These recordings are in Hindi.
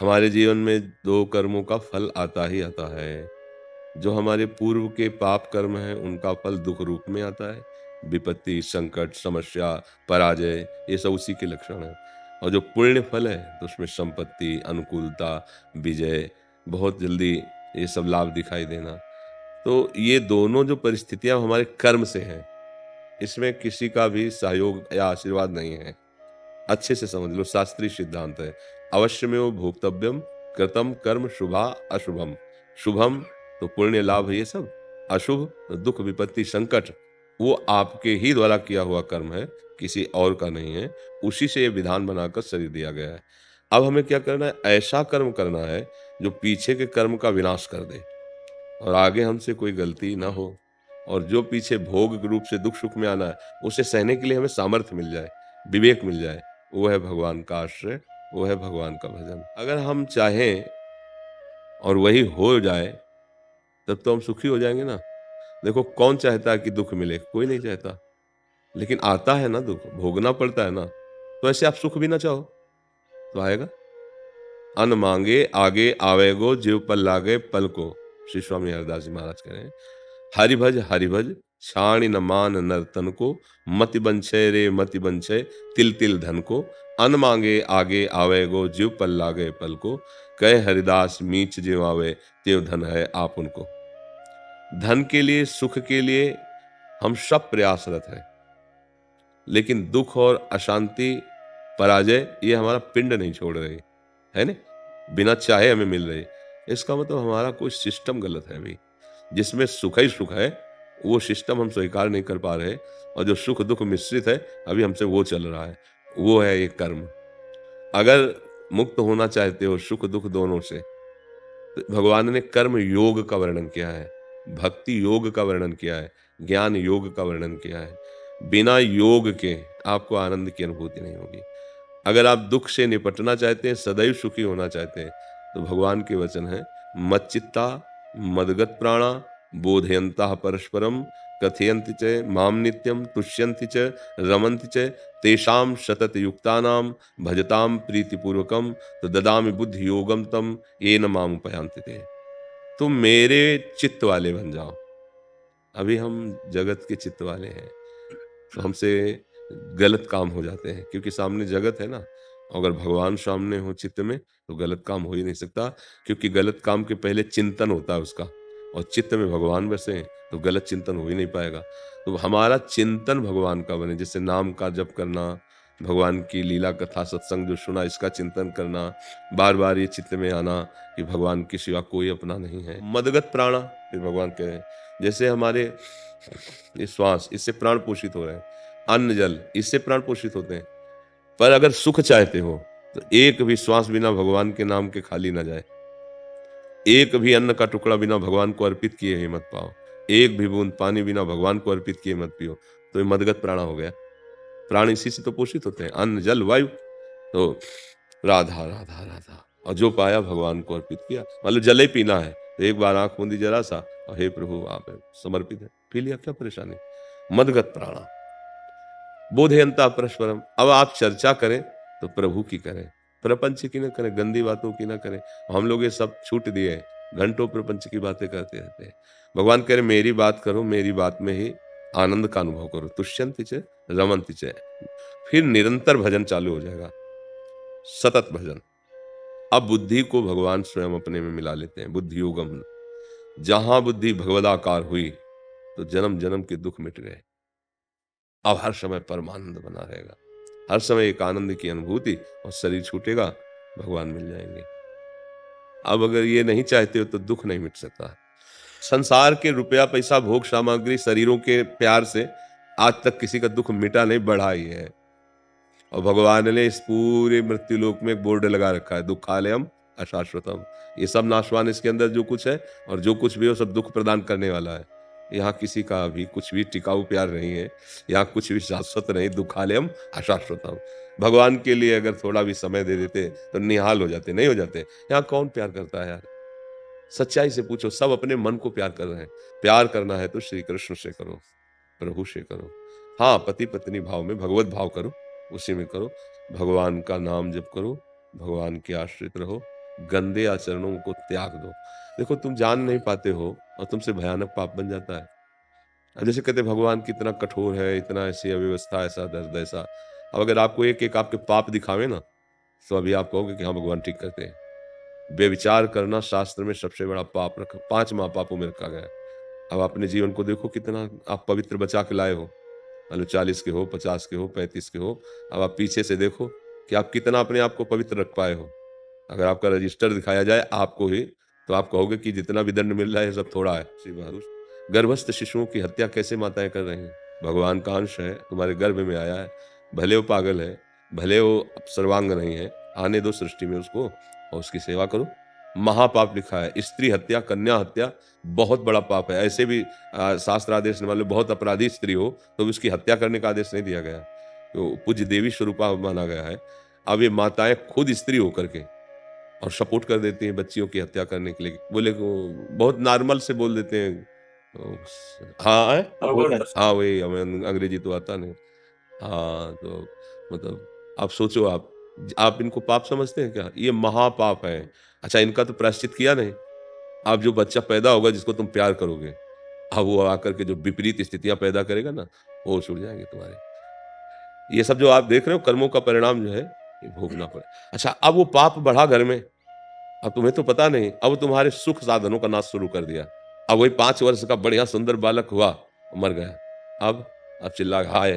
हमारे जीवन में 2 कर्मों का फल आता ही आता है। जो हमारे पूर्व के पाप कर्म हैं, उनका फल दुःख रूप में आता है। विपत्ति, संकट, समस्या, पराजय, ये सब उसी के लक्षण हैं। और जो पुण्य फल है, तो उसमें संपत्ति, अनुकूलता, विजय, बहुत जल्दी ये सब लाभ दिखाई देना। तो ये दोनों जो परिस्थितियाँ हमारे कर्म से हैं, इसमें किसी का भी सहयोग या आशीर्वाद नहीं है। अच्छे से समझ लो, शास्त्रीय सिद्धांत है। अवश्यमेव भोक्तव्यम कृतम कर्म शुभा अशुभम। शुभम तो पुण्य लाभ ये सब, अशुभ तो दुख विपत्ति संकट, वो आपके ही द्वारा किया हुआ कर्म है, किसी और का नहीं है। उसी से ये विधान बनाकर शरीर दिया गया है। अब हमें क्या करना है? ऐसा कर्म करना है जो पीछे के कर्म का विनाश कर दे और आगे हमसे कोई गलती ना हो, और जो पीछे भोग के रूप से दुख सुख में आना है, उसे सहने के लिए हमें सामर्थ्य मिल जाए, विवेक मिल जाए। वो है भगवान का आश्रय, वो है भगवान का भजन। अगर हम चाहें और वही हो जाए, तब तो हम सुखी हो जाएंगे ना। देखो, कौन चाहता है कि दुख मिले? कोई नहीं चाहता। लेकिन आता है ना दुख, भोगना पड़ता है ना। तो ऐसे आप सुख भी ना चाहो तो आएगा। अन मांगे आगे आवेगो, जीव पल लागे पल को। श्री स्वामी हरदास जी महाराज कह रहे हैं, हरि भज छाणी न मान नर्तन को, मति बंछे रे मति बंछे तिल तिल धन को। अन मांगे आगे आवे गो, जीव पल लागे पल को। कहे हरिदास मीच जीव आवे, तेव धन है आप उनको। धन के लिए, सुख के लिए हम सब प्रयासरत हैं, लेकिन दुख और अशांति, पराजय, ये हमारा पिंड नहीं छोड़ रहे, है ना? बिना चाहे हमें मिल रही। इसका मतलब हमारा कोई सिस्टम गलत है अभी। जिसमें सुख ही सुख है, वो सिस्टम हम स्वीकार नहीं कर पा रहे, और जो सुख दुख मिश्रित है, अभी हमसे वो चल रहा है। वो है ये कर्म। अगर मुक्त होना चाहते हो सुख दुख दोनों से, तो भगवान ने कर्म योग का वर्णन किया है, भक्ति योग का वर्णन किया है, ज्ञान योग का वर्णन किया है। बिना योग के आपको आनंद की अनुभूति नहीं होगी। अगर आप दुख से निपटना चाहते हैं, सदैव सुखी होना चाहते हैं, तो भगवान के वचन है, मच्चित्ता मदगत प्राणा बोधयंता परस्परम कथयन्ति च माम नित्यम तुष्यन्ति च रमन्ति च तेषाम सतत युक्तानाम भजताम प्रीतिपूर्वकम तो ददामि बुद्धि योगम तम येन माम उपयांति ते। तुम मेरे चित्त वाले बन जाओ। अभी हम जगत के चित्त वाले हैं, तो हमसे गलत काम हो जाते हैं, क्योंकि सामने जगत है ना। अगर भगवान सामने हो चित्त में, तो गलत काम हो ही नहीं सकता, क्योंकि गलत काम के पहले चिंतन होता है उसका, और चित्त में भगवान बसे हैं, तो गलत चिंतन हो ही नहीं पाएगा। तो हमारा चिंतन भगवान का बने, जैसे नाम का जप करना, भगवान की लीला कथा सत्संग जो सुना, इसका चिंतन करना, बार बार ये चित्त में आना कि भगवान के सिवा कोई अपना नहीं है। मदगत प्राणा, फिर भगवान कह रहे हैं, जैसे हमारे ये श्वास, इससे प्राण पोषित हो रहे हैं, अन्न जल, इससे प्राण पोषित होते हैं। पर अगर सुख चाहते हो, तो एक भी श्वास बिना भगवान के नाम के खाली ना जाए। एक भी अन्न का टुकड़ा बिना भगवान को अर्पित किए ही मत पाओ। एक भी बूंद पानी बिना भगवान को अर्पित किए मत पियो। तो ये मदगत प्राण हो गया। प्राण इसी से तो पोषित होते हैं, अन्न जल वायु। तो राधा राधा राधा, और जो पाया भगवान को अर्पित किया। मतलब जल ही पीना है, तो एक बार आंख मूंदी जरा सा, और हे प्रभु आप समर्पित है, पी लिया, क्या परेशानी। मदगत प्राणा बोधयंता परस्परम। अब आप चर्चा करें तो प्रभु की करें, प्रपंच की न करें, गंदी बातों की न करें। हम लोग ये सब छूट दिए, घंटों प्रपंच की बातें करते रहते हैं। भगवान कह रहे मेरी बात करो, मेरी बात में ही आनंद का अनुभव करो। तुष्यंति च रमन्ति च, फिर निरंतर भजन चालू हो जाएगा, सतत भजन। अब बुद्धि को भगवान स्वयं अपने में मिला लेते हैं, बुद्धि योगम। जहां बुद्धि भगवदाकार हुई, तो जन्म जन्म के दुख मिट गए। अब हर समय परमानंद बना रहेगा, हर समय एक आनंद की अनुभूति, और शरीर छूटेगा, भगवान मिल जाएंगे। अब अगर ये नहीं चाहते हो, तो दुख नहीं मिट सकता। संसार के रुपया पैसा भोग सामग्री शरीरों के प्यार से आज तक किसी का दुख मिटा नहीं, बढ़ा ही है। और भगवान ने इस पूरे मृत्युलोक में एक बोर्ड लगा रखा है, दुखालयम अशाश्वतम। ये सब नाशवान, इसके अंदर जो कुछ है और जो कुछ भी हो, सब दुख प्रदान करने वाला है। यहाँ किसी का भी कुछ भी टिकाऊ प्यार नहीं है, यहाँ कुछ भी शाश्वत नहीं। दुखालयम अशाश्वतम। भगवान के लिए अगर थोड़ा भी समय दे देते, तो निहाल हो जाते, नहीं हो जाते। यहाँ कौन प्यार करता है यार? सच्चाई से पूछो, सब अपने मन को प्यार कर रहे हैं। प्यार करना है तो श्री कृष्ण से करो, प्रभु से करो। हाँ, पति पत्नी भाव में भगवत भाव करो, उसी में करो। भगवान का नाम जप करो, भगवान के आश्रित रहो, गंदे आचरणों को त्याग दो। देखो तुम जान नहीं पाते हो और तुमसे भयानक पाप बन जाता है। अब जैसे कहते हैं भगवान कितना कठोर है, इतना ऐसी अव्यवस्था, ऐसा दर्द, ऐसा। अब अगर आपको एक-एक आपके पाप दिखावे ना, तो अभी आप कहोगे कि हाँ, भगवान ठीक करते हैं। व्यभिचार करना शास्त्र में सबसे बड़ा पाप रखा 5 महापापों में रखा गया है। अब अपने जीवन को देखो कितना आप पवित्र बचा के लाए हो। मान लो 40 के हो, 50 के हो, 35 के हो। अब आप पीछे से देखो कि आप कितना अपने आप को पवित्र रख पाए हो। अगर आपका रजिस्टर दिखाया जाए आपको ही, तो आप कहोगे कि जितना भी दंड मिल रहा है, ये सब थोड़ा है। श्री बहादुर। गर्भस्थ शिशुओं की हत्या कैसे माताएँ कर रही हैं? भगवान का अंश है, तुम्हारे गर्भ में आया है, भले वो पागल है, भले वो सर्वांग नहीं है, आने दो सृष्टि में उसको और उसकी सेवा करो। महापाप लिखा है, स्त्री हत्या, कन्या हत्या बहुत बड़ा पाप है। ऐसे भी शास्त्र आदेश मान लो बहुत अपराधी स्त्री हो, तो भी उसकी हत्या करने का आदेश नहीं दिया गया। तो पूज्य देवी स्वरूपा माना गया है। अब ये माताएँ खुद स्त्री होकर के और सपोर्ट कर देती हैं बच्चियों की हत्या करने के लिए। बोले को बहुत नॉर्मल से बोल देते हैं। हाँ, हैं? हाँ, वही हमें अंग्रेजी तो आता नहीं। हाँ, तो मतलब आप सोचो आप इनको पाप समझते हैं क्या? ये महापाप है। अच्छा इनका तो प्रायश्चित किया नहीं। अब जो बच्चा पैदा होगा जिसको तुम प्यार करोगे, अब वो आकर के जो विपरीत स्थितियाँ पैदा करेगा ना, होश उड़ जाएँगे तुम्हारे। ये सब जो आप देख रहे हो कर्मों का परिणाम जो है, ये भोगना पड़े। अच्छा अब वो पाप बढ़ा घर में, अब तुम्हें तो पता नहीं, अब तुम्हारे सुख साधनों का नाश शुरू कर दिया। अब वही 5 वर्ष का बढ़िया सुंदर बालक हुआ, मर गया। अब चिल्ला हाय!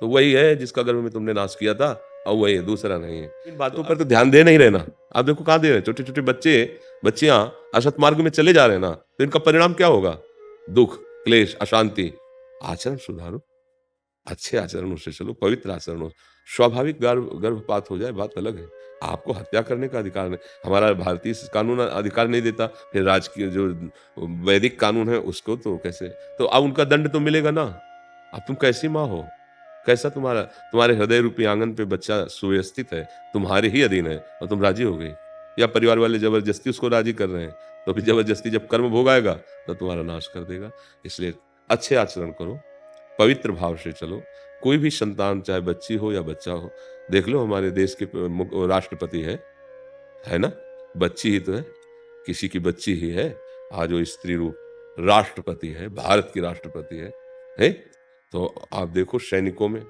तो वही है जिसका गर्भ में तुमने नाश किया था, अब वही है, दूसरा नहीं है। इन बातों पर तो ध्यान दे नहीं रहना। आप देखो कहाँ दे रहे हैं, छोटे-छोटे बच्चे, बच्चियाँ असत मार्ग में चले जा रहे हैं ना, तो इनका परिणाम क्या होगा? दुःख, क्लेश, अशांति। आचरण सुधारो, अच्छे आचरणों से चलो, पवित्र आचरणों स्वाभाविक गर्भपात हो जाए बात अलग है। आपको हत्या करने का अधिकार नहीं। हमारा भारतीय कानून अधिकार नहीं देता, फिर राजकीय जो वैदिक कानून है उसको तो कैसे? तो अब उनका दंड तो मिलेगा ना। अब तुम कैसी माँ हो? कैसा तुम्हारे हृदय रूपी आंगन पे बच्चा सुव्यवस्थित है, तुम्हारे ही अधीन है और तुम राज़ी हो गई? या परिवार वाले ज़बरदस्ती उसको राज़ी कर रहे हैं, तो फिर ज़बरदस्ती जब कर्म भोग आएगा, तो तुम्हारा नाश कर देगा। इसलिए अच्छे आचरण करो, पवित्र भाव से चलो। कोई भी संतान चाहे बच्ची हो या बच्चा हो, देख लो हमारे देश के राष्ट्रपति है ना? बच्ची ही तो है, किसी की बच्ची ही है। आज वो स्त्री रूप राष्ट्रपति है, भारत की राष्ट्रपति है? तो आप देखो सैनिकों में,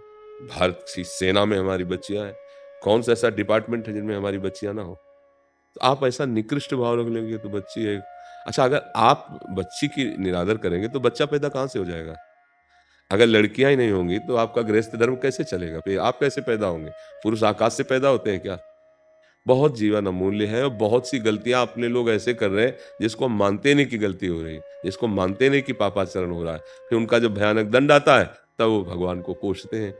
भारत की सेना में हमारी बच्चियाँ हैं। कौन-सा ऐसा डिपार्टमेंट है जिनमें हमारी बच्चियाँ ना हो? तो आप ऐसा निकृष्ट भाव रख लेंगे तो बच्ची है। अच्छा अगर आप बच्ची की निरादर करेंगे तो बच्चा पैदा कहाँ से हो जाएगा? अगर लड़कियाँ ही नहीं होंगी तो आपका गृहस्थ धर्म कैसे चलेगा? फिर आप कैसे पैदा होंगे? पुरुष आकाश से पैदा होते हैं क्या? बहुत जीवन अमूल्य है और बहुत सी गलतियाँ अपने लोग ऐसे कर रहे हैं जिसको हम मानते नहीं कि गलती हो रही है, जिसको मानते नहीं कि पापाचरण हो रहा है। फिर उनका जब भयानक दंड आता है तब वो भगवान को कोसते हैं।